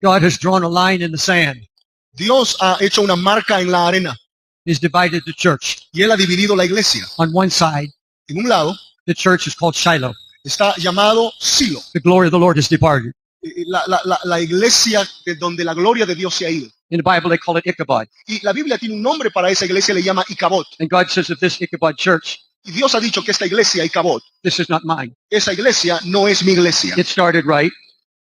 God has drawn a line in the sand. Dios ha hecho una marca en la arena He's divided the church. y Él ha dividido la iglesia. On one side, En un lado the church is called Shiloh. está llamado Silo, The glory of the Lord has departed. la iglesia de donde la gloria de Dios se ha ido. In the Bible, they call it Ichabod. Y la Biblia tiene un nombre para esa iglesia, le llama Icabod. And God says of this Ichabod church, Y Dios ha dicho que esta iglesia, Icabod, this is not mine. esa iglesia no es mi iglesia. It started right.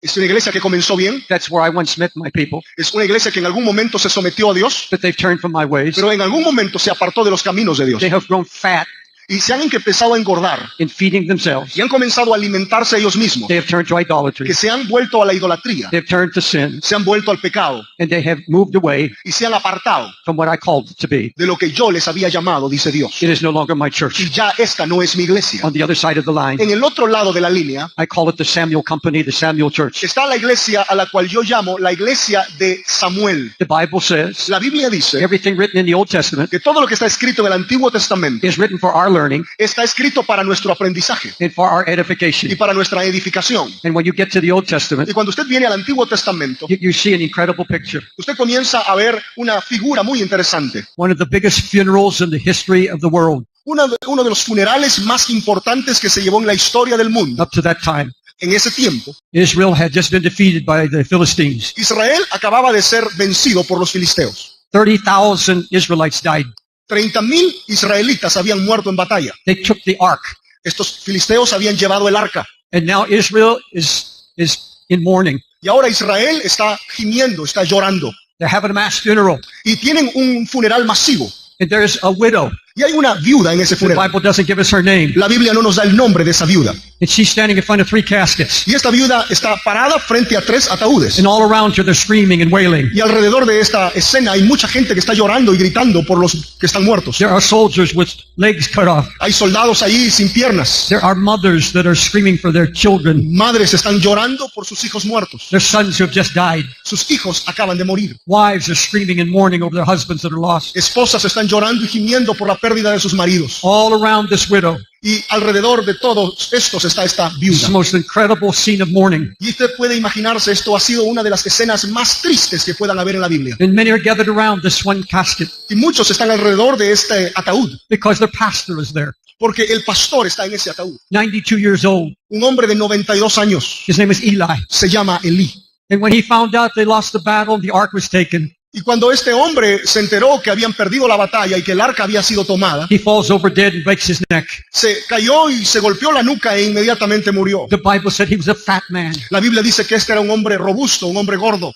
Es una iglesia que comenzó bien. That's where I once met my people. Es una iglesia que en algún momento se sometió a Dios, But they've turned from my ways. pero en algún momento se apartó de los caminos de Dios. They have grown fat Y se han empezado a engordar in feeding themselves. y han comenzado a alimentarse ellos mismos, They have turned to idolatry. que se han vuelto a la idolatría, They have turned to sin. se han vuelto al pecado And they have moved away y se han apartado from what I called it to be. de lo que yo les había llamado, dice Dios. It is no longer my Y church. ya esta no es mi iglesia. On the other side of the line, En el otro lado de la línea I call it the Samuel Company, the Samuel Church. está la iglesia a la cual yo llamo la iglesia de Samuel. The Bible says La Biblia dice everything written in the Old Testament que todo lo que está escrito en el Antiguo Testamento is written for our learning está escrito para nuestro aprendizaje and for our y edification. para nuestra edificación. And when you get to the Old Testament, Y cuando usted viene al Antiguo Testamento, you see an incredible picture. usted comienza a ver una figura muy interesante. One of the biggest funerals in the history of the world Uno de los funerales más importantes que se llevó en la historia del mundo. up to that time. En ese tiempo, Israel had just been defeated by the Philistines. Israel acababa de ser vencido por los filisteos. 30,000 Israelites died. 30,000 israelitas habían muerto en batalla. They took the ark. Estos filisteos habían llevado el arca. And now Israel is in mourning. Y ahora Israel está gimiendo, está llorando. They're having a mass funeral. Y tienen un funeral masivo. And there's a widow. Y hay una viuda en ese The funeral. Bible doesn't give us her name. La Biblia no nos da el nombre de esa viuda. And she's standing in front of 3 caskets. Y esta viuda está parada frente a 3 ataúdes. And all around her they're screaming and wailing. Y alrededor de esta escena hay mucha gente que está llorando y gritando por los que están muertos. There are soldiers with legs cut off. Hay soldados ahí sin piernas. There are mothers that are screaming for their children. Madres están llorando por sus hijos muertos. Their sons who have just died. Sus hijos acaban de morir. Wives are screaming and mourning over their husbands that are lost. Esposas están llorando y gimiendo por la pérdida de sus maridos. All around this widow. Y alrededor de todos estos está esta It's viuda. the most incredible scene of mourning. Y usted puede imaginarse, esto ha sido una de las escenas más tristes que puedan haber en la Biblia. And many are gathered around this one casket Y muchos están alrededor de este ataúd, because their pastor is there. porque el pastor está en ese ataúd. 92 years old. Un hombre de 92 años, His name is Eli. se llama Elí. And when he found out they lost the battle, the ark was taken, Y cuando este hombre se enteró que habían perdido la batalla y que el arca había sido tomada, he falls over dead and breaks his neck. se cayó y se golpeó la nuca e inmediatamente murió. The Bible said he was a fat man. La Biblia dice que este era un hombre robusto, un hombre gordo.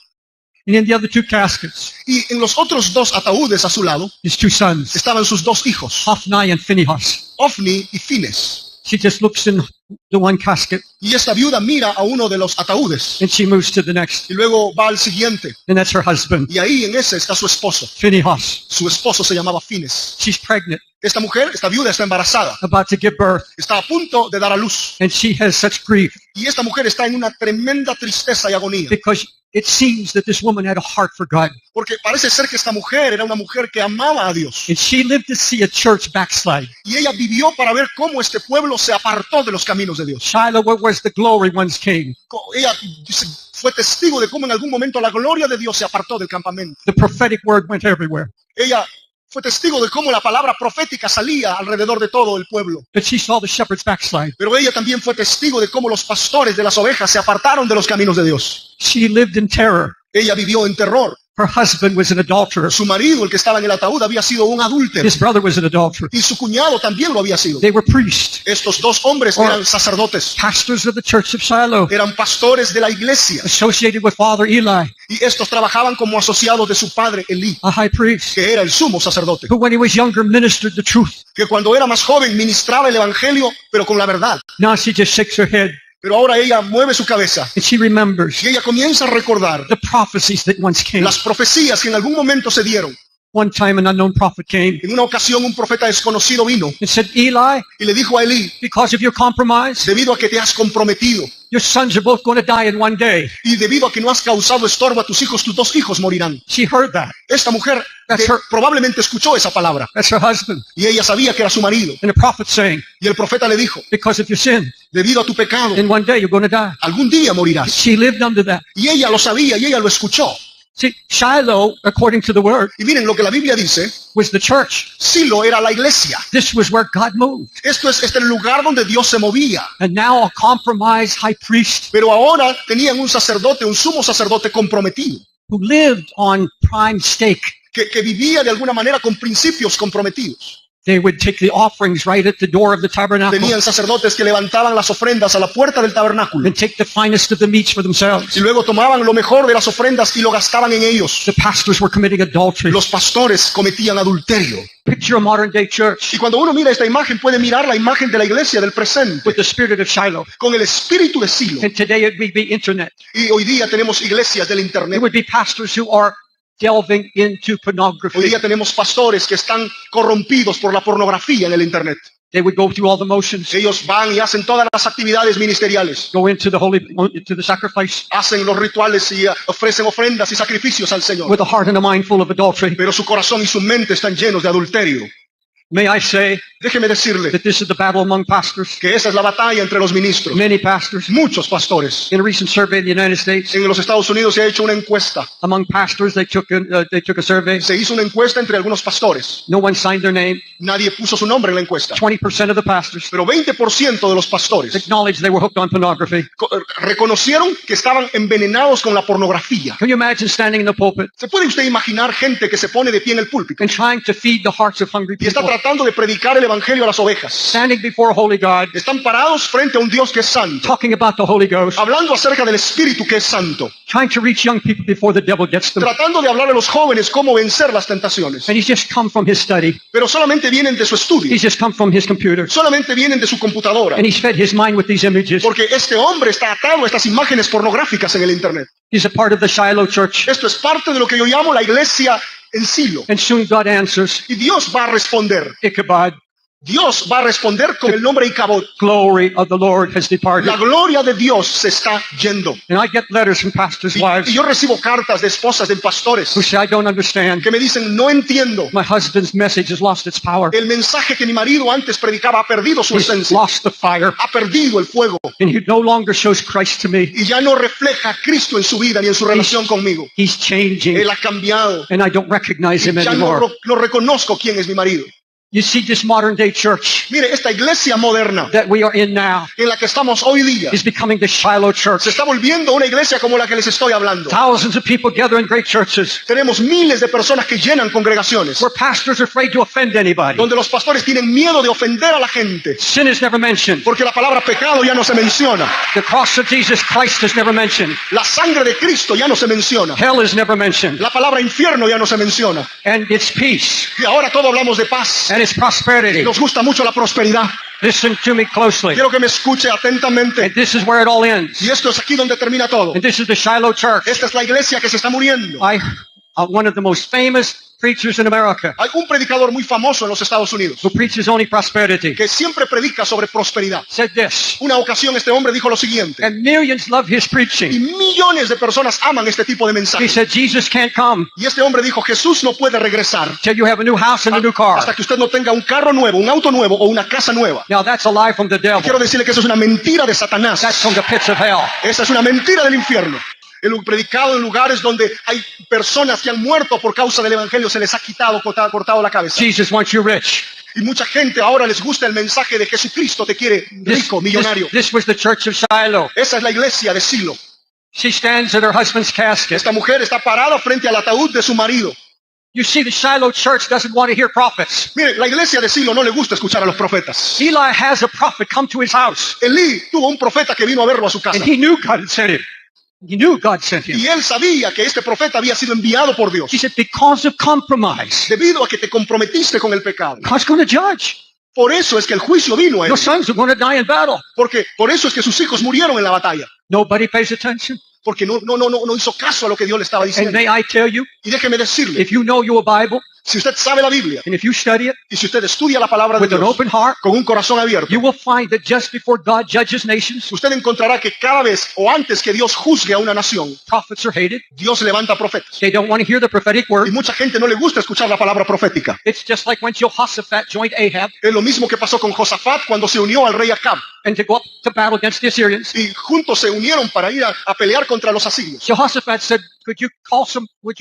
And in the other 2 caskets, Y en los otros 2 ataúdes a su lado his 2 sons, estaban sus 2 hijos, Hophni and Phinehas. Ofni y Fines. She just looks in the one casket Y esta viuda mira a uno de los ataúdes and she moves to the next. y luego va al siguiente. And that's her husband, Y ahí en ese está su esposo. Phinehas. Su esposo se llamaba Fines. She's pregnant, Esta mujer, esta viuda está embarazada. about to give birth, Está a punto de dar a luz. and she has such grief Y esta mujer está en una tremenda tristeza y agonía. because it seems that this woman had a heart for God. Porque parece ser que esta mujer era una mujer que amaba a Dios. And she lived to see a church backslide. Y ella vivió para ver cómo este pueblo se apartó de los caminos de Dios. Shiloh, where's the glory once came. Ella fue testigo de cómo en algún momento la gloria de Dios se apartó del campamento. The prophetic word went everywhere. Ella fue testigo de cómo la palabra profética salía alrededor de todo el pueblo. But she saw the shepherds backslide. Pero ella también fue testigo de cómo los pastores de las ovejas se apartaron de los caminos de Dios. She lived in terror. Ella vivió en terror. Her husband was an adulterer. Su marido, el que estaba en el ataúd, había sido un adúltero. His brother was an adulterer. Y su cuñado también lo había sido. They were priests, Estos 2 hombres eran sacerdotes. pastors of the church of Shiloh, Eran pastores de la iglesia. associated with Father Eli, Y estos trabajaban como asociados de su padre Elí, a high priest, que era el sumo sacerdote. who when he was younger ministered the truth. Que cuando era más joven ministraba el evangelio, pero con la verdad. Now she just shakes her head Pero ahora ella mueve su cabeza and she remembers y ella comienza a recordar the prophecies that once came. las profecías que en algún momento se dieron. One time an unknown prophet came En una ocasión un profeta desconocido vino and said, Eli, y le dijo a Elí, because of your compromise, debido a que te has comprometido, Your sons are both going to die in one day. Y debido a que no has causado estorbo a tus 2 hijos morirán. She heard that. Esta mujer That's her- probablemente escuchó esa palabra. That's her husband. Y ella sabía que era su marido. And the prophet's saying, Y el profeta le dijo, because of your sin, debido a tu pecado, in one day you're going to die. algún día morirás. She lived under that. Y ella lo sabía y ella lo escuchó. See, Shiloh, according to the word, Y miren lo que la Biblia dice, was the church. Silo era la iglesia. This was where God moved. Esto es el lugar donde Dios se movía. And now a compromised high priest Pero ahora tenían un sacerdote, un sumo sacerdote comprometido, who lived on prime stake. que vivía de alguna manera con principios comprometidos. They would take the offerings right at the door of the tabernacle Tenían sacerdotes que levantaban las ofrendas a la puerta del tabernáculo. and take the finest of the meats for themselves. Y luego tomaban lo mejor de las ofrendas y lo gastaban en ellos. The pastors were committing adultery. Los pastores cometían adulterio. Picture a modern day church Y cuando uno mira esta imagen, puede mirar la imagen de la iglesia del presente, with the spirit of Shiloh. con el espíritu de Silo. And today it would be internet. Y hoy día tenemos iglesias del It internet. would be pastors who are delving into Hoy pornography. día tenemos pastores que están corrompidos por la pornografía en el internet. They would go through all the motions, Ellos van y hacen todas las actividades ministeriales. go into the sacrifice Hacen los rituales y ofrecen ofrendas y sacrificios al Señor. with a heart and a mind full of adultery. Pero su corazón y su mente están llenos de adulterio. May I say Déjeme decirle that this is the battle among pastors, que esa es la batalla entre los ministros. many pastors. Muchos pastores. In a recent survey in the United States, En los Estados Unidos se ha hecho una encuesta. among pastors, they took a survey. Se hizo una encuesta entre algunos pastores. No one signed their name. Nadie puso su nombre en la encuesta. 20% of the pastors Pero 20% de los pastores acknowledged they were hooked on pornography. reconocieron que estaban envenenados con la pornografía. Can you imagine standing in the pulpit ¿Se puede usted imaginar gente que se pone de pie en el púlpito and trying to feed the hearts of hungry y está people? tratando de predicar el evangelio a las ovejas? Standing before a holy God, Están parados frente a un Dios que es santo, talking about the Holy Ghost, hablando acerca del Espíritu que es santo, trying to reach young people before the devil gets them. tratando de hablar a los jóvenes cómo vencer las tentaciones. And he's just come from his study. Pero solamente vienen de su estudio, He's just come from his computer. solamente vienen de su computadora, And he's fed his mind with these images. porque este hombre está atado a estas imágenes pornográficas en el internet. He's a part of the Shiloh church. Esto es parte de lo que yo llamo la iglesia en Silo. And soon God answers, Y Dios va a responder. Ichabod, Dios va a responder con el nombre Icabod. glory of the Lord has departed. La gloria de Dios se está yendo. And I get letters from pastors' Y wives yo recibo cartas de esposas de pastores who say, I don't understand. que me dicen, no entiendo. My husband's message has lost its power. El mensaje que mi marido antes predicaba ha perdido su He's esencia, lost the fire. ha perdido el fuego And he no longer shows Christ to me. y ya no refleja a Cristo en su vida ni en su relación conmigo. He's changing. Él ha cambiado. And I don't recognize him Ya anymore. no reconozco quién es mi marido. You see, this modern day church Mire, esta iglesia moderna that we are in now en la que estamos hoy día is becoming the Shiloh church. se está volviendo una iglesia como la que les estoy hablando. Thousands of people gather in great churches Tenemos miles de personas que llenan congregaciones, where pastors are afraid to offend anybody. donde los pastores tienen miedo de ofender a la gente, Sin is never mentioned. porque la palabra pecado ya no se menciona, The cross of Jesus Christ is never mentioned. la sangre de Cristo ya no se menciona, Hell is never mentioned. la palabra infierno ya no se menciona, And it's peace. y ahora todo hablamos de paz. And it's prosperity. Nos gusta mucho la prosperidad. Listen to me closely. Quiero que me escuche atentamente. And this is where it all ends. Y esto es aquí donde termina todo. And this is the Shiloh church. Esta es la iglesia que se está muriendo. One of the most famous preachers in America Hay un predicador muy famoso en los Estados Unidos who preaches only prosperity que siempre predica sobre prosperidad. said this, Una ocasión este hombre dijo lo siguiente, and millions love his y preaching. millones de personas aman este tipo de He mensajes. said, Jesus can't come Y este hombre dijo, Jesús no puede regresar till you have a new house and a new car. hasta que usted no tenga un carro nuevo, un auto nuevo o una casa nueva. Now that's a lie from the devil. Quiero decirle que eso es una mentira de Satanás. That's from the pits of hell. Esa es una mentira del infierno. El predicado en lugares donde hay personas que han muerto por causa del evangelio, se les ha cortado la cabeza. Jesus wants you rich. Y mucha gente ahora les gusta el mensaje de Jesucristo te quiere rico, millonario. This was the church of Shiloh. Esa es la iglesia de Silo. She stands at her husband's casket. Esta mujer está parada frente al ataúd de su marido. You see, the Shiloh church doesn't want to hear prophets. Mire, la iglesia de Silo no le gusta escuchar a los profetas. Eli has a prophet come to his house, Elí tuvo un profeta que vino a verlo a su casa. and he knew God had sent him. He knew God sent him. Y él sabía que este profeta había sido enviado por Dios. He said, because of compromise, Debido a que te comprometiste con el pecado. God's going to judge. Por eso es que el juicio vino a él. Your sons are going to die in battle. Porque por eso es que sus hijos murieron en la batalla. Nobody pays attention. Porque no hizo caso a lo que Dios le estaba And diciendo. may I tell you, Y déjeme decirle, if you know your Bible, Si usted sabe la Biblia and if you study it y si usted estudia la palabra de with an Dios open heart, con un corazón abierto, you will find that just before God judges nations, usted encontrará que cada vez o antes que Dios juzgue a una nación, prophets are hated. Dios levanta profetas. They don't want to hear the prophetic Y word. mucha gente no le gusta escuchar la palabra profética. It's just like when Jehoshaphat joined Ahab Es lo mismo que pasó con Josafat cuando se unió al rey Acab. and to go up to battle against the Assyrians. Y juntos se unieron para ir a pelear contra los asirios. Jehoshaphat said, would you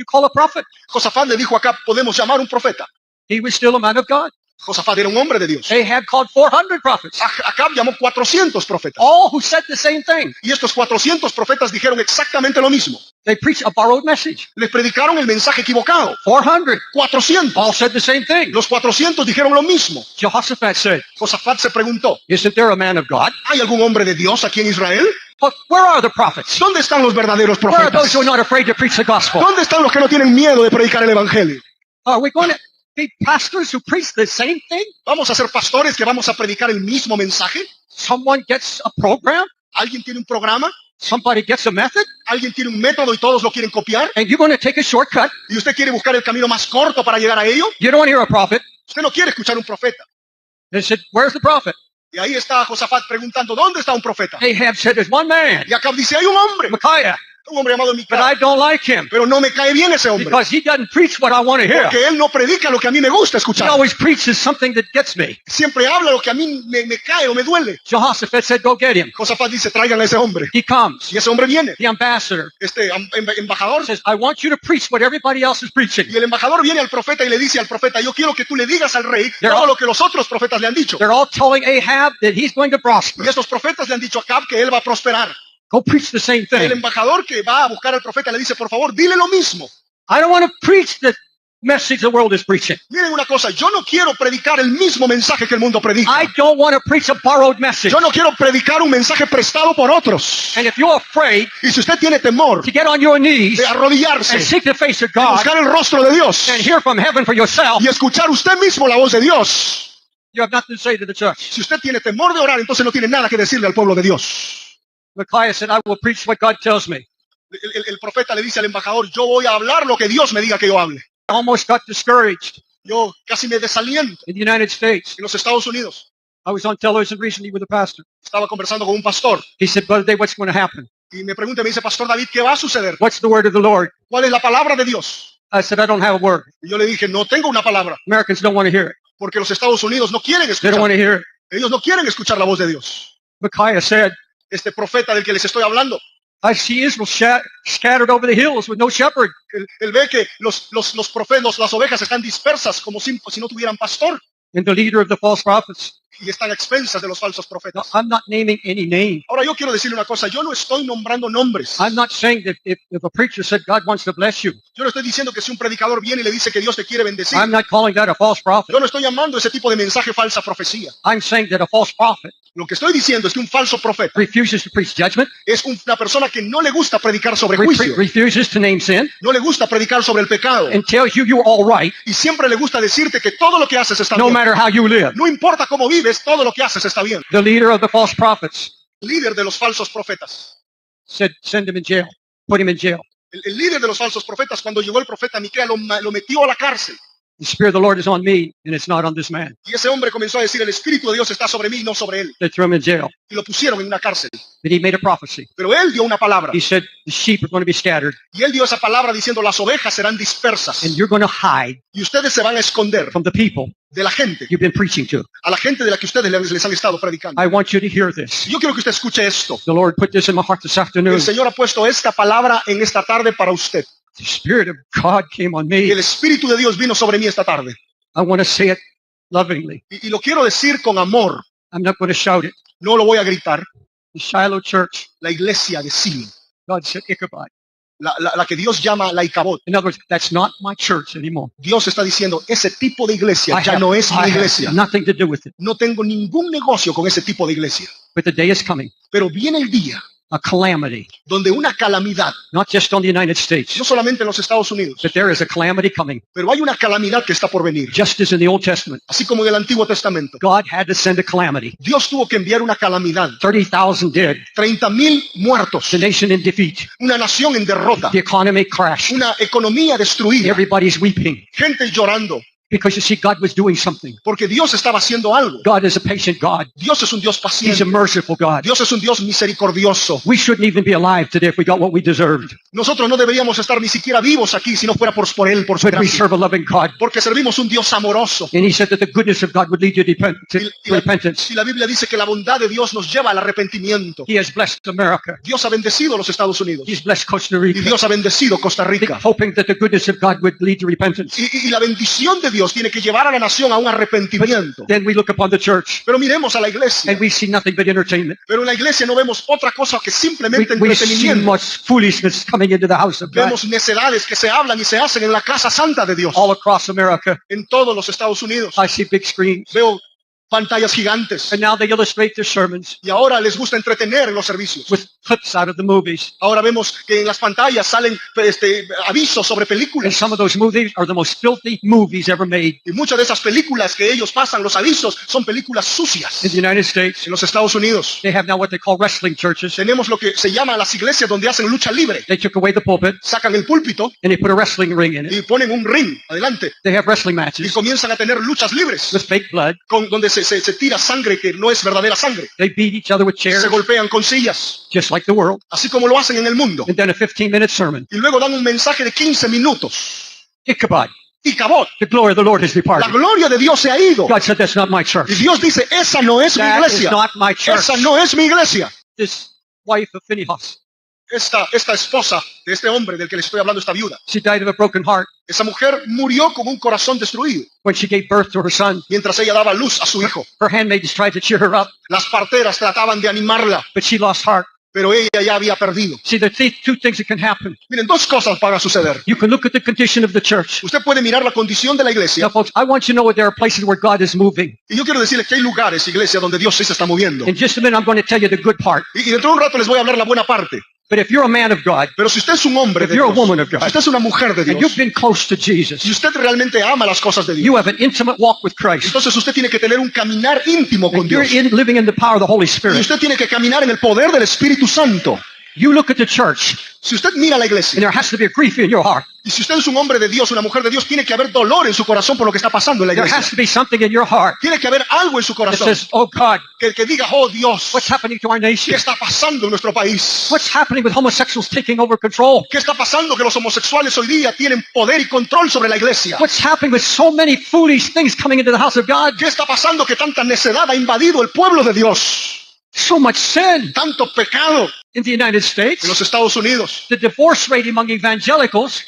call a prophet? Josafat le dijo a Acab, podemos llamar un profeta. He was still a man of God. Josafat era un hombre de Dios. Ahab called 400 prophets, Acab llamó 400 profetas. all who said the same thing. Y estos 400 profetas dijeron exactamente lo mismo. They preached a borrowed message. Les predicaron el mensaje equivocado. 400 400. all said the same thing. Los 400 dijeron lo mismo. Jehoshaphat said, Josafat se preguntó, isn't there a man of God? ¿hay algún hombre de Dios aquí en Israel? But where are the prophets? ¿Dónde están los verdaderos Where are those profetas? who are not afraid to preach the gospel? ¿Dónde están los que no tienen miedo de predicar el evangelio? Are we going to be pastors who preach the same thing? ¿Vamos a ser pastores que vamos a predicar el mismo mensaje? Someone gets a program, ¿Alguien tiene un programa? somebody gets a method, ¿Alguien tiene un método y todos lo quieren copiar? and you're going to take a shortcut. ¿Y usted quiere buscar el camino más corto para llegar a ello? You don't want to hear a prophet. Usted no quiere escuchar un profeta. They said, where's the prophet? Y ahí está Josafat preguntando, ¿dónde está un profeta? Ahab said, there's one man, Y Acab dice, hay un hombre llamado but I Mica, don't like him pero no me cae bien ese hombre, because he doesn't preach what I want to hear. porque él no predica lo que a mí me gusta He escuchar. always preaches something that gets me. Siempre habla lo que a mí me cae o me duele. Jehoshaphat said, go get him. Josafat dice, traigan a ese hombre. He comes. Y ese hombre viene. The ambassador Este embajador, says, I want you to preach what everybody else is preaching. y el embajador viene al profeta y le dice al profeta, yo quiero que tú le digas al rey todo lo que los otros profetas le han dicho. They're all telling Ahab that he's going to prosper. Y estos profetas le han dicho a Acab que él va a prosperar. Go preach the same El thing. embajador que va a buscar al profeta le dice, por favor, dile lo mismo. I don't want to preach the message the world is preaching. Miren una cosa, yo no quiero predicar el mismo mensaje que el mundo predica. I don't want to preach a borrowed message. Yo no quiero predicar un mensaje prestado por otros. And if you're afraid Y si usted tiene temor to get on your knees de arrodillarse, and seek the face of de God buscar el rostro de Dios and hear from heaven for yourself, y escuchar usted mismo la voz de Dios, you have nothing to say to the church. si usted tiene temor de orar, entonces no tiene nada que decirle al pueblo de Dios. Micaiah said, I will preach what God tells me. El profeta le dice al embajador, yo voy a hablar lo que Dios me diga que yo hable. I almost got discouraged Yo casi me desaliento in the United States. en los Estados Unidos. I was on television recently with a pastor. Estaba conversando con un pastor He said, Brother Dave, what's going to happen? y me pregunta, me dice, Pastor David, ¿qué va a suceder? What's the word of the Lord? ¿Cuál es la palabra de Dios? I said, I don't have a word. Y yo le dije, no tengo una palabra, Americans don't want to hear it. porque los Estados Unidos no quieren They don't want escuchar. to hear it. Ellos no quieren escuchar la voz de Dios. Micaiah said, Este profeta del que les estoy hablando, I see Israel scattered over the hills with no shepherd. él ve que los profetas, las ovejas están dispersas como si no tuvieran pastor And the leader of the false prophets. y están a expensas de los falsos Now, profetas. I'm not naming any name. Ahora yo quiero decirle una cosa, yo no estoy nombrando nombres. I'm not saying that if a preacher said God wants to bless you, Yo no estoy diciendo que si un predicador viene y le dice que Dios te quiere bendecir, I'm not calling that a false prophet. yo no estoy llamando ese tipo de mensaje falsa profecía. I'm saying that a false prophet Lo que estoy diciendo es que un falso profeta refuses to preach judgment, es una persona que no le gusta predicar sobre juicio, refuses to name sin, no le gusta predicar sobre el pecado and tells you you're all right y siempre le gusta decirte que todo lo que haces está no bien. matter how you live. No importa cómo vives, todo lo que haces está bien. The leader of the false prophets Líder de los falsos profetas. said, send him in jail, put him in jail. El líder de los falsos profetas, cuando llegó el profeta Miquea, lo metió a la cárcel. The Spirit of the Lord is on me, and it's not on this man. Y ese hombre comenzó a decir, el Espíritu de Dios está sobre mí y no sobre él. They threw him in jail. Y lo pusieron en una cárcel. But he made a prophecy. Pero él dio una palabra. He said, the sheep are going to be scattered, Y él dio esa palabra diciendo, las ovejas serán dispersas. and you're going to hide Y ustedes se van a esconder from the people de la gente, you've been preaching to. a la gente de la que ustedes les han estado predicando. I want you to hear this. Yo quiero que usted escuche esto. The Lord put this in my heart this afternoon. El Señor ha puesto esta palabra en esta tarde para usted. The Spirit of God came on Y me. el Espíritu de Dios vino sobre mí esta tarde. I want to say it lovingly. Y lo quiero decir con amor. I'm not going to shout it. No lo voy a gritar. The Shiloh Church, La iglesia de Silo, God said Ichabod. la que Dios llama la Icabod. In other words, that's not my church anymore. Dios está diciendo, ese tipo de iglesia I ya have, no es I mi have iglesia. nothing to do with it. No tengo ningún negocio con ese tipo de iglesia. But the day is coming. Pero viene el día a calamity, donde una calamidad, not just on the United States, no solamente en los Estados Unidos, but there is a calamity coming, pero hay una calamidad que está por venir, just as in the Old Testament. así como en el Antiguo Testamento. God had to send a calamity. Dios tuvo que enviar una calamidad, 30,000 dead, 30,000 muertos, the nation in defeat, una nación en derrota, the economy crashed, una economía destruida, everybody's weeping, gente llorando, because you see, God was doing something. porque Dios estaba haciendo algo. God is a patient God. Dios es un Dios He's a paciente. merciful God. Dios es un Dios misericordioso. We shouldn't even be alive today if we got what we deserved. Nosotros no deberíamos estar ni siquiera vivos aquí si no fuera por Él, por su But we gracia. serve a loving God. Porque servimos un Dios amoroso. And he said that the goodness of God would lead you to repentance. Y la Biblia dice que la bondad de Dios nos lleva al arrepentimiento. He has blessed America. Dios ha bendecido a los Estados Unidos. He's blessed Costa Y Rica, Dios ha bendecido Costa Rica. hoping that the goodness of God would lead to repentance. Y la bendición de Dios tiene que llevar a la nación a un arrepentimiento. Then we look upon the church Pero miremos a la iglesia. and we see nothing but entertainment. Pero en la iglesia no vemos otra cosa que simplemente We see entretenimiento. much foolishness coming into the house of God Vemos necedades que se hablan y se hacen en la casa santa de Dios. all across America. En todos los Estados Unidos. I see big screens. Veo pantallas gigantes. And now they illustrate their sermons Y ahora les gusta entretener en los servicios. with clips out of the movies. Ahora vemos que en las pantallas salen avisos sobre And películas. some of those movies are the most filthy movies ever made. Y muchas de esas películas que ellos pasan, los avisos, son películas sucias. In the United States, En los Estados Unidos they have now what they call wrestling churches. tenemos lo que se llama las iglesias donde hacen lucha libre. They took away the pulpit Sacan el púlpito and they put a wrestling ring in it. y ponen un ring adelante They have wrestling y matches comienzan a tener luchas libres with fake blood. donde se tira sangre que no es verdadera sangre. They beat each other with chairs, Se golpean con sillas, just like the world. así como lo hacen en el mundo. And then a 15-minute sermon. Y luego dan un mensaje de 15 minutos. Ichabod, Y cabot, the glory of the Lord has la departed. gloria de Dios se ha ido. God said, that's not my Y church. Dios dice, esa no es mi That is iglesia. not my church. Esa no es mi iglesia. This wife of Phinehas, Esta esposa de este hombre del que les estoy hablando, esta viuda, she died of a broken heart esa mujer murió con un corazón destruido when she gave birth to her son. mientras ella daba luz a su hijo. Her handmaids tried to cheer her up, Las parteras trataban de animarla, but she lost heart. pero ella ya había perdido. See, there are two things that can happen. Miren, dos cosas van a suceder. You can look at the condition of the church. Usted puede mirar la condición de la Now, iglesia. folks, I want you to know that there are places where God is moving. Y yo quiero decirles que hay lugares, iglesia, donde Dios sí se está moviendo. In just a minute, I'm going to tell you the good part. Y dentro de un rato les voy a hablar la buena parte. But if you're a man of God, Pero si usted es un hombre if de you're a Dios, woman of God, si usted es una mujer de and you've Dios, been close to Jesus, si usted realmente ama las cosas de you Dios, have an intimate walk with Christ, entonces usted tiene que tener un caminar íntimo con and you're Dios. living in the power of the Holy Y Spirit. usted tiene que caminar en el poder del Espíritu Santo. You look at the church, Si usted mira la and iglesia, there has to be a grief in your heart. y si usted es un hombre de Dios, una mujer de Dios, tiene que haber dolor en su corazón por lo que está pasando en la There has iglesia. to be something in your heart Tiene que haber algo en su that corazón says, oh God, que diga, oh Dios, what's happening to our ¿qué nation? está pasando en nuestro país? What's happening with homosexuals taking over control? ¿Qué está pasando que los homosexuales hoy día tienen poder y control sobre la iglesia? What's happening with so many foolish things coming into the house of God? ¿Qué está pasando que tanta necedad ha invadido el pueblo de Dios? So much sin Tanto pecado in the United States. en los Estados Unidos. The divorce rate among evangelicals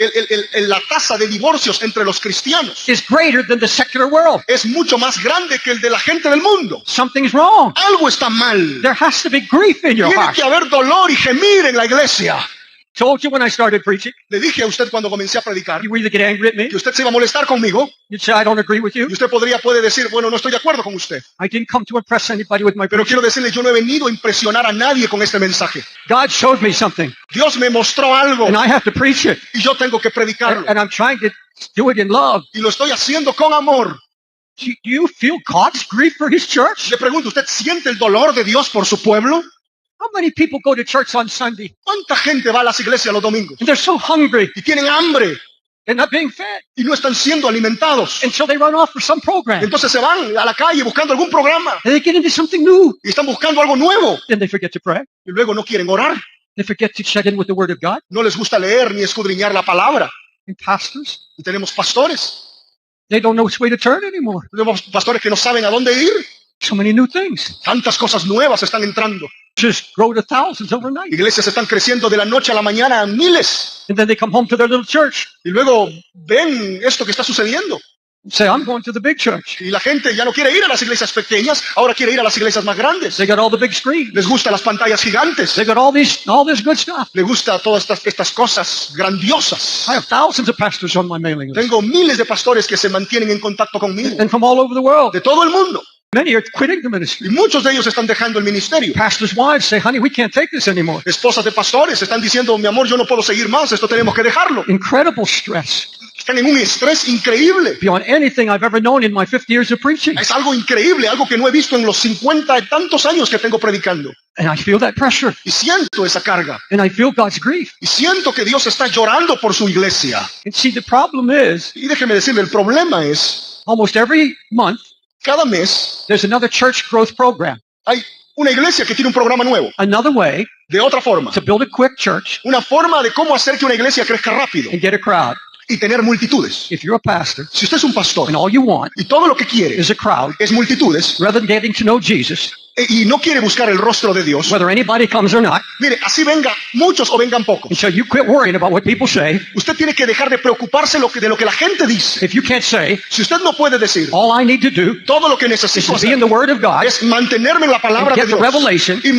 La tasa de divorcios entre los cristianos is greater than the secular world. es mucho más grande que el de la gente del mundo. Something's wrong. Algo está mal. There has to be grief in your Tiene heart. que haber dolor y gemir en la iglesia. Told you when I started preaching, Le dije a usted cuando comencé a predicar you either get angry at me, que usted se iba a molestar conmigo you'd say, I don't agree with you. y usted puede decir, bueno, no estoy de acuerdo con usted. I didn't come to impress anybody with my Pero preaching. quiero decirle, yo no he venido a impresionar a nadie con este mensaje. God showed me something, Dios me mostró algo and I have to preach it. y yo tengo que predicarlo. And I'm trying to do it in love. Y lo estoy haciendo con amor. Do you feel God's grief for His church? Le pregunto, ¿usted siente el dolor de Dios por su pueblo? How many people go to church on Sunday ¿Cuánta gente va a las iglesias los domingos and they're so hungry y tienen hambre and not being fed y no están siendo alimentados? until they run off for some program? Entonces se van a la calle buscando algún programa And they get into something new. y están buscando algo nuevo Then they forget to pray. y luego no quieren orar. They forget to check in with the Word of God. No les gusta leer ni escudriñar la palabra. And pastors, Y tenemos pastores. they don't know which way to turn anymore. Tenemos pastores que no saben a dónde ir. So many new things. Tantas cosas nuevas están entrando. Just grow to thousands overnight. Iglesias están creciendo de la noche a la mañana a miles. And then they come home to their little church Y luego ven esto que está sucediendo. and say, I'm going to the big church. Y la gente ya no quiere ir a las iglesias pequeñas, ahora quiere ir a las iglesias más grandes. They got all the big screens. Les gustan las pantallas gigantes. They got all this good stuff. Les gusta todas estas cosas grandiosas. I have thousands of pastors on my mailing list. Tengo miles de pastores que se mantienen en contacto conmigo. And from all over the world. De todo el mundo. Many are quitting the ministry. Y muchos de ellos están dejando el ministerio. Pastors' wives say, honey, we can't take this anymore. Esposas de pastores están diciendo, mi amor, yo no puedo seguir más, esto tenemos que dejarlo. Incredible stress. Están en un estrés increíble. Beyond anything I've ever known in my 50 years of preaching. Es algo increíble, algo que no he visto en los 50 y tantos años que tengo predicando. And I feel that pressure. Y siento esa carga. And I feel God's grief. Y siento que Dios está llorando por su iglesia. And see, the problem is, Y déjeme decirle, el problema es, almost every month, cada mes there's another church growth program. hay una iglesia que tiene un programa nuevo. Another way De otra forma. to build a quick church Una forma de cómo hacer que una iglesia crezca rápido and get a crowd. y tener multitudes. If you're a pastor Si usted es un pastor and all you want y todo lo que quiere is a crowd, es multitudes rather than getting to know Jesus, y no quiere buscar el rostro de Dios, whether anybody comes or not, mire, así venga muchos o vengan pocos. until you quit worrying about what people say, Usted tiene que dejar de preocuparse de lo que la gente dice. if you can't say, Si usted no puede decir all I need to do todo lo que is necesito to be hacer in the Word of God es mantenerme en la palabra and de get the Dios revelation y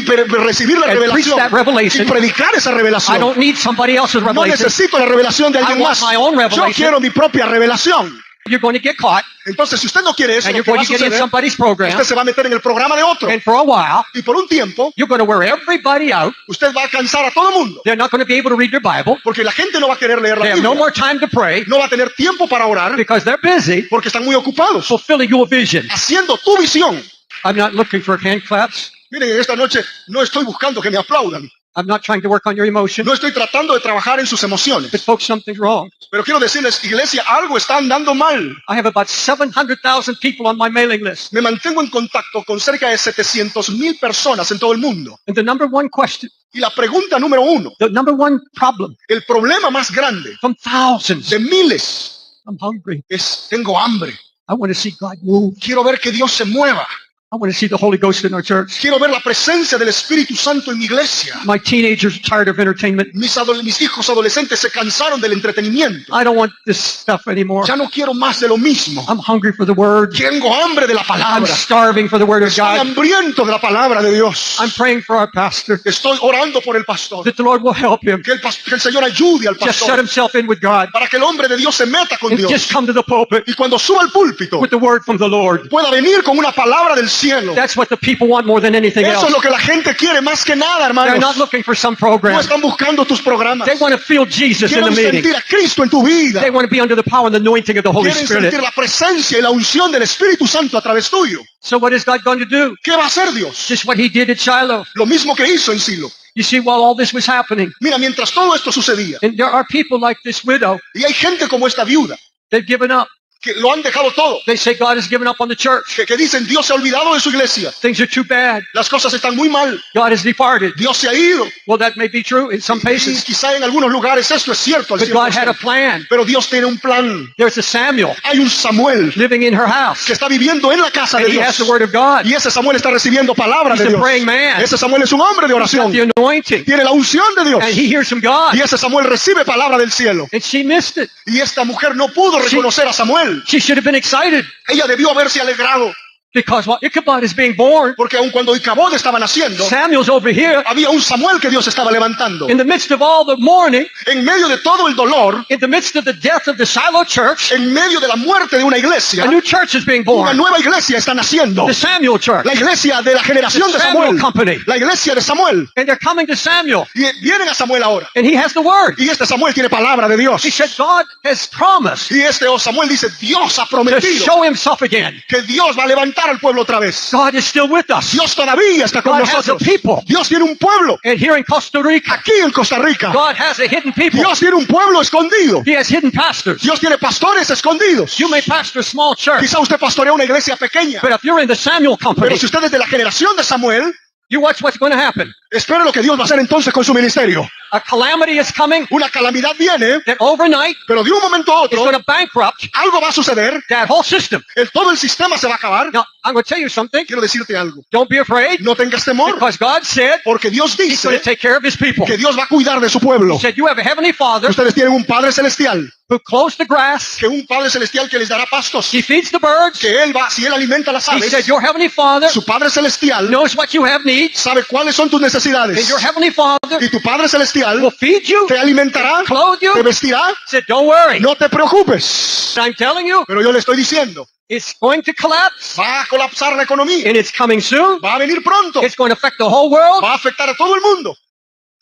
recibir la and preach revelación that y revelation, predicar esa I revelación. don't need somebody else's No revelation. necesito la revelación de alguien I want más. my own Yo revelation. quiero mi propia revelación. You're going to get caught Entonces, si usted no quiere eso, and lo you're que va going a to get in suceder, somebody's program, usted se va a meter en el programa de otro. and for a while, Y por un tiempo, you're going to wear everybody out. usted va a cansar a todo el mundo. They're not going to be able to read their Bible. Porque la gente no va a querer leer la They have no Biblia. more time to pray No va a tener tiempo para orar because they're busy porque están muy ocupados fulfilling your vision. haciendo tu visión. I'm not looking for hand claps. Miren, esta noche no estoy buscando que me aplaudan. I'm not trying to work on your emotion. No estoy tratando de trabajar en sus emociones. But folks, something's wrong. Pero quiero decirles, iglesia, algo está andando mal. I have about 700,000 people on my mailing list. Me mantengo en contacto con cerca de 700,000 personas en todo el mundo. And the number one question, Y la pregunta número uno, the number one problem el problema más grande from thousands, de miles I'm hungry. es, tengo hambre. I want to see God move. Quiero ver que Dios se mueva. I want to see the Holy Ghost in our church. Quiero ver la presencia del Espíritu Santo en mi iglesia. My teenagers are tired of entertainment. Mis hijos adolescentes se cansaron del entretenimiento. I don't want this stuff anymore. Ya no quiero más de lo mismo. I'm hungry for the Word. Tengo hambre de la I'm palabra. starving for the Word of Estoy God. hambriento de la palabra de Dios. I'm praying for our pastor, Estoy orando por el pastor. that the Lord will help him. Que el Señor ayude al Just set pastor himself in with God para que el hombre de Dios se meta con and Dios. just come to the pulpit Y cuando suba al púlpito with the Word from the Lord. pueda venir con una palabra del cielo. That's what the people want more than anything Eso es else. lo que la gente quiere más que nada, They're not hermanos. looking for some No program. están buscando tus programas. They want to feel Jesus in the Quieren meeting. sentir a Cristo en tu vida. They want to be under the power and the anointing of the Holy Quieren Spirit. sentir la presencia y la unción del Espíritu Santo a través tuyo. So what is God going to do? ¿Qué va a hacer Dios? Just what he did at Shiloh. Lo mismo que hizo en Silo. You see, while all this was happening, Mira, mientras todo esto sucedía, and there are people like this widow, y hay gente como esta viuda, they've given up. que lo han dejado todo, They say God has given up on the church. que dicen Dios se ha olvidado de su iglesia, Things are too bad. las cosas están muy mal, God has departed. Dios se ha ido. Well, that may be true in some Y places. quizá en algunos lugares esto es cierto al But God had a 100%. plan. Pero Dios tiene un plan. There's a Samuel Hay un Samuel living in her house. que está viviendo en la casa de And he has Dios. the word of God. Y ese Samuel está recibiendo palabra He's de a Dios. praying man. Ese Samuel es un hombre de He's got oración. the anointing. Tiene la unción de Dios. And he hears from God. Y ese Samuel recibe palabra del cielo. And she missed it. Y esta mujer no pudo reconocer a Samuel. She should have been excited Ella debió haberse alegrado. because while Ichabod is being born, Porque aun cuando Icabod estaba naciendo, Samuel's over here había un Samuel que Dios estaba levantando. in the midst of all the mourning, En medio de todo el dolor, in the midst of the death of the Shiloh church, en medio de la muerte de una iglesia, a new church is being una born. nueva iglesia está naciendo. The Samuel church. La iglesia de la generación de The Samuel Samuel. company. La iglesia de Samuel. And they're coming to Samuel. Y vienen a Samuel ahora. And he has the word. Y este Samuel tiene palabra de Dios. He said, God has promised Y este Samuel dice, Dios ha to prometido show himself again. que Dios va a levantar al pueblo otra vez. God is still with us. Dios todavía está con God has a nosotros. people. Dios tiene un pueblo. And here in Costa Rica, Aquí en Costa Rica, God has a hidden people. Dios tiene un pueblo escondido. He has hidden pastors. Dios tiene pastores escondidos. You may pastor a small church, Quizá usted pastorea una iglesia pequeña. but if you're in the Samuel company, Pero si usted es de la generación de Samuel, you watch what's going to happen. espere lo que Dios va a hacer entonces con su ministerio. A calamity is coming Una calamidad viene, that overnight pero de un momento a is otro, going to bankrupt algo va a suceder. that whole system. Todo el sistema se va a acabar. Now, I'm going to tell you something. Quiero decirte algo. Don't be afraid, No tengas temor, because God said porque Dios He's going dice to take care of His people. que Dios va a cuidar de su pueblo. He said, you have a heavenly Father Ustedes tienen un Padre Celestial, who clothes the grass. que un Padre Celestial que les dará pastos, He feeds the birds. que Él va, si Él alimenta a las He said, aves, your heavenly Father su Padre Celestial knows what you have needs, sabe cuáles son tus and necesidades. your heavenly Father Y tu Padre Celestial will feed you, te alimentará, clothe you. te vestirá. He said, don't worry. No te preocupes. I'm telling you, Pero yo le estoy diciendo It's going to collapse, Va a colapsar la economía. and it's coming soon. Va a venir pronto. It's going to affect the whole world. Va a afectar a todo el mundo.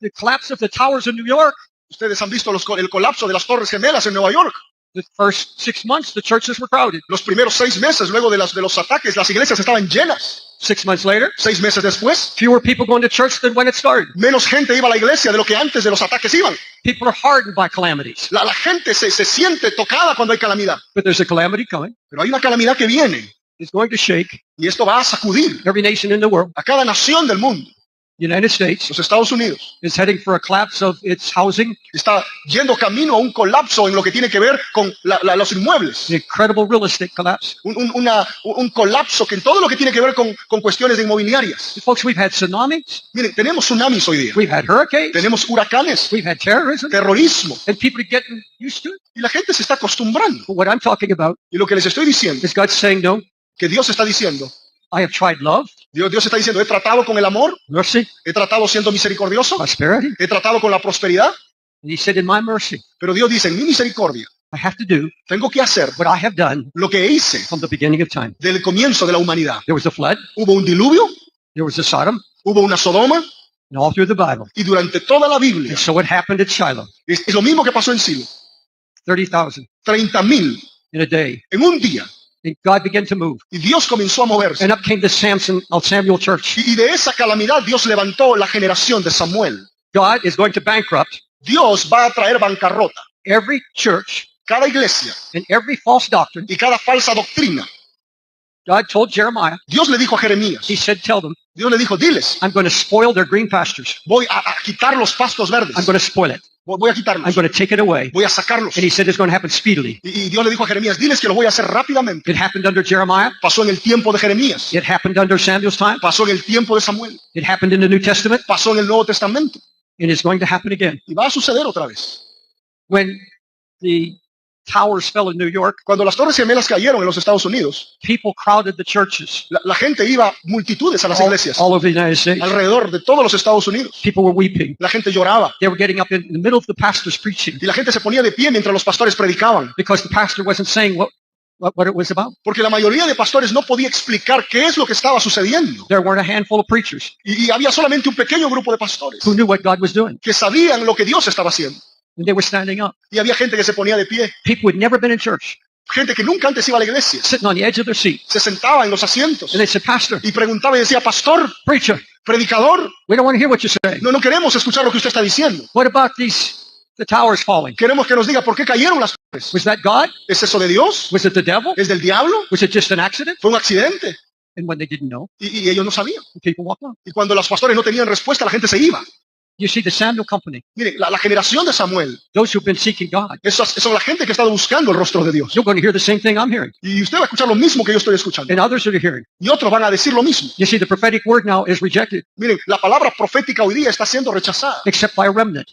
The collapse of the towers in New York. Ustedes han visto el colapso de las Torres Gemelas en Nueva York. The first 6 months, the churches were crowded. Los primeros 6 meses luego de los ataques, las iglesias estaban llenas. 6 months later, 6 meses después, fewer people going to church than when it started. menos gente iba a la iglesia de lo que antes de los ataques iban. People are hardened by calamities. La gente se siente tocada cuando hay calamidad. But there's a calamity coming. Pero hay una calamidad que viene It's going to shake y esto va a sacudir every nation in the world. a cada nación del mundo. The United States Los Estados Unidos is heading for a collapse of its housing, está yendo camino a un colapso en lo que tiene que ver con los inmuebles. an incredible real estate collapse. Un colapso que en todo lo que tiene que ver con cuestiones inmobiliarias. Folks, we've had tsunamis, Miren, tenemos tsunamis hoy día. we've had hurricanes, Tenemos huracanes, we've had terrorism, terrorismo. and people are getting used to it. Y la gente se está acostumbrando. But what I'm talking about Y lo que les estoy diciendo, is God saying, no, que Dios está diciendo, I have tried love, Dios está diciendo, he tratado con el amor, mercy, he tratado siendo misericordioso, prosperity. he tratado con la prosperidad, And he said, in my mercy, pero Dios dice, en mi misericordia, I have to do tengo que hacer what I have done lo que hice from the beginning of time. del comienzo de la humanidad. There was a flood, Hubo un diluvio, there was a Sodom, hubo una Sodoma, and all through the Bible. y durante toda la Biblia, And so it happened at Shiloh, es lo mismo que pasó en Silo, 30,000 30,000 in a day. en un día, And God began to move. y Dios comenzó a moverse. And up came the Samuel church. Y de esa calamidad Dios levantó la generación de Samuel. God is going to bankrupt Dios va a traer bancarrota. every church Cada iglesia and every false doctrine. y cada falsa doctrina. God told Jeremiah, Dios le dijo a Jeremías, he said, tell them, Dios le dijo, diles, I'm going to spoil their green pastures. voy a quitar los pastos verdes. I'm going to spoil it. Voy a I'm quitarlos. going to take it away. Voy a sacarlos. And he said it's going to happen speedily. Y Dios le dijo a Jeremías, diles que lo voy a hacer rápidamente. It happened under Jeremiah. Pasó en el tiempo de Jeremías. It happened under Samuel's time. Pasó en el tiempo de Samuel. It happened in the New Testament. Pasó en el Nuevo Testamento. And it's going to happen again. Y va a suceder otra vez. When the towers fell in New York, Cuando las Torres Gemelas cayeron en los Estados Unidos, people crowded the churches la gente iba multitudes a las iglesias. all over the United States. Alrededor de todos los Estados Unidos. People were weeping. La gente lloraba. They were getting up in the middle of the pastor's preaching Y la gente se ponía de pie mientras los pastores predicaban. because the pastor wasn't saying what it was about. Porque la mayoría de pastores no podía explicar qué es lo que estaba sucediendo. There weren't a handful of preachers Y había solamente un pequeño grupo de pastores who knew what God was doing. que sabían lo que Dios estaba haciendo. And they were standing up. Y había gente que se ponía de pie. People who had never been in church, Gente que nunca antes iba a la iglesia. sitting on the edge of their seat. Se sentaba en los asientos And they said, Pastor, y preguntaba y decía, pastor, preacher, predicador, we don't want to hear what you're saying. no queremos escuchar lo que usted está diciendo. What about the towers falling? Queremos que nos diga por qué cayeron las torres. Was that God? ¿Es eso de Dios? Was it the devil? ¿Es del diablo? Was it just an accident? ¿Fue un accidente? And when they didn't know, Y ellos no sabían. the people walked on. Y cuando los pastores no tenían respuesta, la gente se iba. You see, the Samuel company, Mire, la generación de Samuel, those who've been seeking God, esa son la gente que ha estado buscando el rostro de Dios. you're going to hear the same thing I'm hearing. Y usted va a escuchar lo mismo que yo estoy escuchando. And others are hearing. Y otros van a decir lo mismo. You see, the prophetic word now is rejected, Miren, la palabra profética hoy día está siendo rechazada, except by a remnant,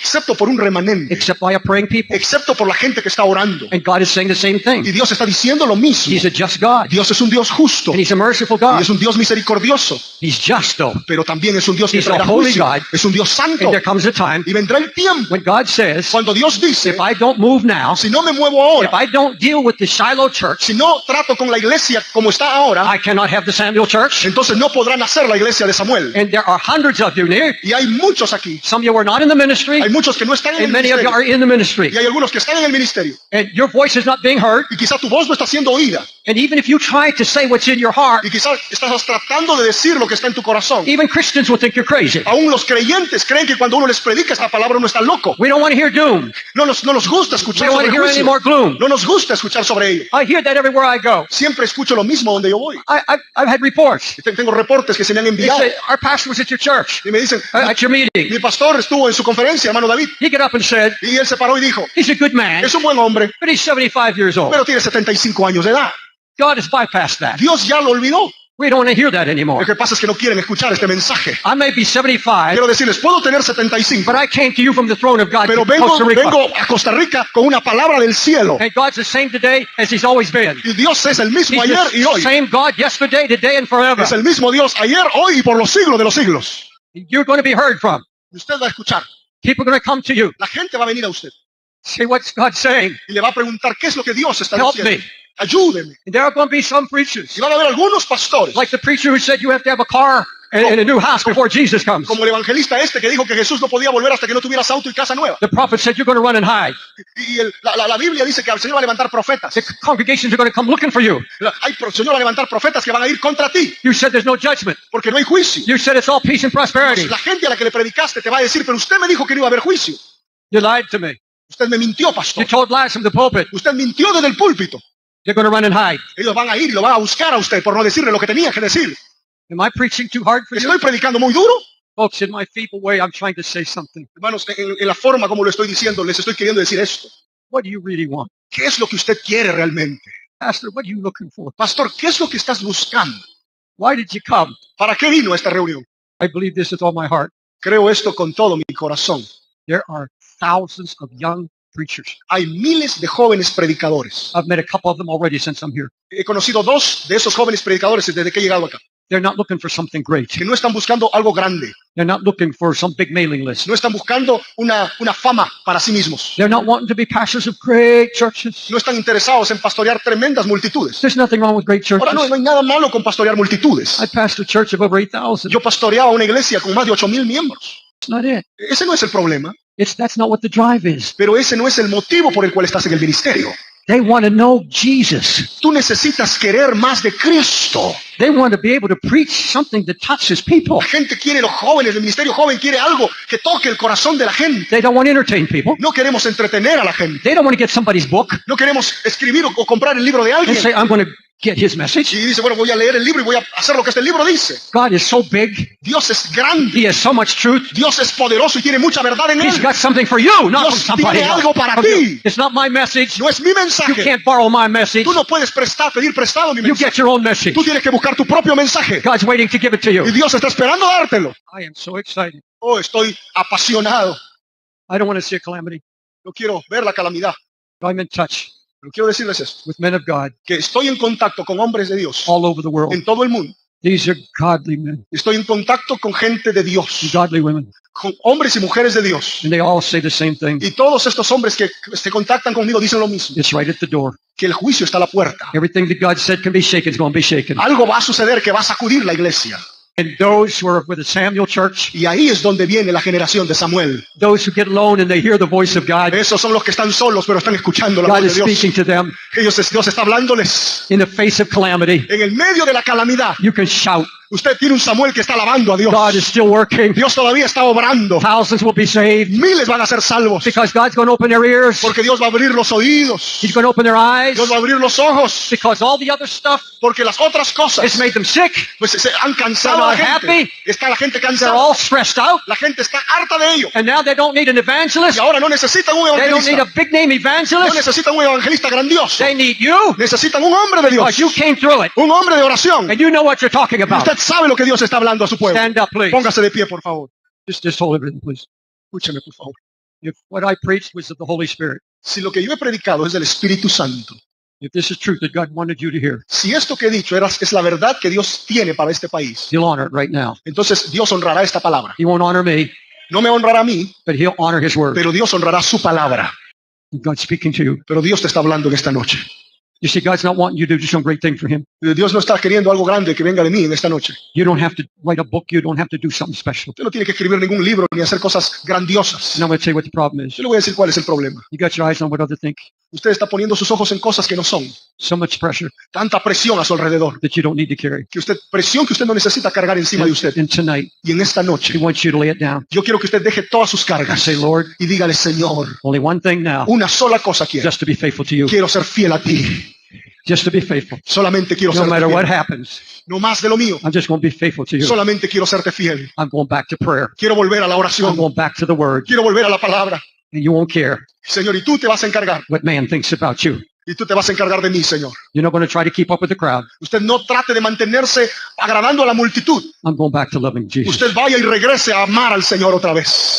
excepto por un remanente, except by a praying people. excepto por la gente que está orando. And God is saying the same Y thing. Dios está diciendo lo mismo. He's a just God. Dios es un Dios justo And he's a merciful y God. es un Dios misericordioso, He's just though. pero también es un Dios que He's a traerá holy juicio. God. Es un Dios santo. And there comes a time Y vendrá el tiempo when God says, cuando Dios dice, if I don't move now, si no me muevo if ahora, I don't deal with the Shiloh church, si no trato con la iglesia como está ahora, I cannot have the Samuel church. entonces no podrán hacer la iglesia de Samuel. And there are hundreds of you near. Y hay muchos aquí. Some of you are not in the ministry, Hay muchos que no están en el and many of you ministerio. are in the ministry. Y hay algunos que están en el ministerio. And your voice is not being heard. Y quizá tu voz no está siendo oída. And even if you try to say what's in your heart, Y quizá estás tratando de decir lo que está en tu corazón. even Christians will think you're crazy. Aún los creyentes creen que cuando uno les predica esta palabra uno está loco. We don't want to hear doom. No nos gusta We escuchar don't want sobre to el hear any juicio. more gloom. No nos gusta escuchar sobre ello. I hear that everywhere I go. Siempre escucho lo mismo donde yo voy. I've had reports. Tengo reportes que se me han They enviado. say, our pastor was at your church, Y me dicen, at your meeting. mi pastor estuvo en su conferencia, hermano David. He got up and said, Y él se paró y dijo, he's a good man, es un buen hombre, but he's 75 years old. pero tiene 75 años de edad. God has bypassed that. Dios ya lo olvidó. We don't want to hear that anymore. Lo que pasa es que no quieren escuchar este mensaje. I may be 75, Quiero decirles, puedo tener 75, but I came to you from the throne of God pero to Costa Rica. vengo a Costa Rica con una palabra del cielo. And God's the same today as he's always been. Y Dios es el mismo He's ayer y the hoy. same God yesterday, today, and forever. Es el mismo Dios ayer, hoy y por los siglos de los siglos. You're going to be heard from. Y usted va a escuchar. People are going to come to you. La gente va a venir a usted Say, what's God saying? y le va a preguntar qué es lo que Dios está Help diciendo. me. ayúdeme. And there are going to be some preachers, Y van a haber algunos pastores, like the preacher who said you have to have a car and a new house before Jesus comes. como el evangelista este que dijo que Jesús no podía volver hasta que no tuvieras auto y casa nueva. The prophet said you're going to run and hide. Y la Biblia dice que el Señor va a levantar profetas. The congregations are going to come looking for you. El Señor va a levantar profetas que van a ir contra ti, You said there's no judgment. porque no hay juicio. You said it's all peace and prosperity. La gente a la que le predicaste te va a decir, pero usted me dijo que no iba a haber juicio. You lied to me. Usted me mintió, You pastor. told lies from the pulpit. Usted mintió desde el púlpito. You're going to run and hide. Ellos van a ir y lo van a buscar a usted por no decirle lo que tenía que decir. Am I preaching too hard for you? ¿Estoy predicando muy duro? Folks, in my feeble way, I'm trying to say something. Hermanos, en la forma como lo estoy diciendo, les estoy queriendo decir esto. What do you really want? ¿Qué es lo que usted quiere realmente? Pastor, what are you looking for? Pastor, ¿qué es lo que estás buscando? Why did you come? ¿Para qué vino a esta reunión? I believe this with all my heart. Creo esto con todo mi corazón. There are thousands of young preachers. Hay miles de jóvenes predicadores. I've met a couple of them already since I'm here. He conocido 2 de esos jóvenes predicadores desde que he llegado acá, They're not looking for something great. que no están buscando algo grande, They're not looking for some big mailing list. no están buscando una fama para sí mismos, They're not wanting to be pastors of great churches. no están interesados en pastorear tremendas multitudes. There's nothing wrong with great Ahora, churches. no hay nada malo con pastorear multitudes. I pastor a church of over 8,000. Yo pastoreaba una iglesia con más de 8,000 miembros. That's not it. Ese no es el problema, That's not what the drive is. pero ese no es el motivo por el cual estás en el ministerio. They want to know Jesus. Tú necesitas querer más de Cristo. They want to be able to preach something that touches people. La gente quiere, los jóvenes, el ministerio joven quiere algo que toque el corazón de la gente. They don't want to entertain people. No queremos entretener a la gente. They don't want to get somebody's book No queremos escribir o comprar el libro de and alguien. say, I'm going to get his message. Y dice, bueno, voy a leer el libro y voy a hacer lo que este libro dice. God is so big. Dios es grande. He has so much truth. Dios es poderoso y tiene mucha verdad en He's él. got something for you, not from Dios somebody tiene else. algo para From you. ti. It's not my message. No es mi You mensaje. can't borrow my message. Tú no puedes pedir prestado mi You mensaje. get your own message. Tú tienes que buscar tu propio mensaje. God's waiting to give it to you. Y Dios está esperando dártelo. I am so excited. Oh, estoy apasionado. I don't want to see a calamity. No quiero ver la calamidad. But I'm in touch Pero quiero decirles esto, with men of God que estoy en contacto con hombres de Dios all over the world. en todo el mundo. These are godly men Estoy en contacto con gente de and Dios, godly women. con hombres y mujeres de Dios. And they all say the same thing. Y todos estos hombres que se contactan conmigo dicen lo mismo, It's right at the door. que el juicio está a la puerta. Everything that God said can be shaken is going to be shaken. Algo va a suceder que va a sacudir la iglesia. And those who are with the Samuel church, Y ahí es donde viene la generación de Samuel. those who get alone and they hear the voice of God, Esos son los que están solos, pero están escuchando la God voz is de Dios. speaking to them Dios está hablándoles. in the face of calamity. En el medio de la calamidad, You can shout. usted tiene un Samuel que está alabando a Dios. God is still working. Dios todavía está obrando. Thousands will be saved Miles van a ser salvos. because God's going to open their ears. Porque Dios va a abrir los oídos. He's going to open their eyes Dios va a abrir los ojos. because all the other stuff Porque las otras has cosas made them sick. pues se han cansado a la They're not gente. happy. Está la gente They're cansada. all stressed out. La gente está harta de ello. And now they don't need an Y evangelist. ahora no necesitan un They don't need a evangelista. big name No evangelist. necesitan un evangelista grandioso. They need you Necesitan un hombre de because you Dios. came through it. Un hombre de oración. And you know what you're talking Y about. usted sabe lo que Dios está hablando a su pueblo. Stand up, please. Póngase de pie, por favor. Just hold everything, please. Escúcheme, por favor. If what I preached was of the Holy Spirit, Si lo que yo he predicado es del Espíritu Santo, if this is truth that God wanted you to hear, si esto que he dicho es la verdad que Dios tiene para este país, He'll honor it right now. entonces Dios honrará esta palabra. He won't honor me, No me honrará a mí, but He'll honor His word. pero Dios honrará su palabra. God's speaking to you. Pero Dios te está hablando en esta noche. You see, God's not wanting you to do some great thing for Him. Dios no está queriendo algo grande que venga de mí en esta noche. You don't have to write a book. You don't have to do something special. Usted no tiene que escribir ningún libro ni hacer cosas grandiosas. And I'm going to tell you what the problem is. Yo le voy a decir cuál es el problema. You got your eyes on what others think. Usted está poniendo sus ojos en cosas que no son. So much pressure Tanta presión a su alrededor. that you don't need to carry. Presión que usted no necesita cargar encima de usted. And tonight, Y en esta He noche, wants you to lay it down. yo quiero que usted deje todas sus And cargas say, Lord, y dígale, Señor, only one thing now, una sola cosa quiero. just to be faithful to you. Quiero ser fiel a ti. Just to be faithful. Solamente quiero No serte matter what fiel. happens, No más de lo mío. I'm just going to be faithful to you. Solamente quiero serte fiel. I'm going back to prayer. Quiero volver a la I'm oración. going back to the Word. Quiero volver a la palabra. And you won't care Señor, y tú te vas a encargar. what man thinks about you. Y tú te vas a encargar de mí, Señor. You're not going to try to keep up with the crowd. Usted no trate de mantenerse agradando a la multitud. I'm going back to loving Jesus. Usted vaya y regrese a amar al Señor otra vez.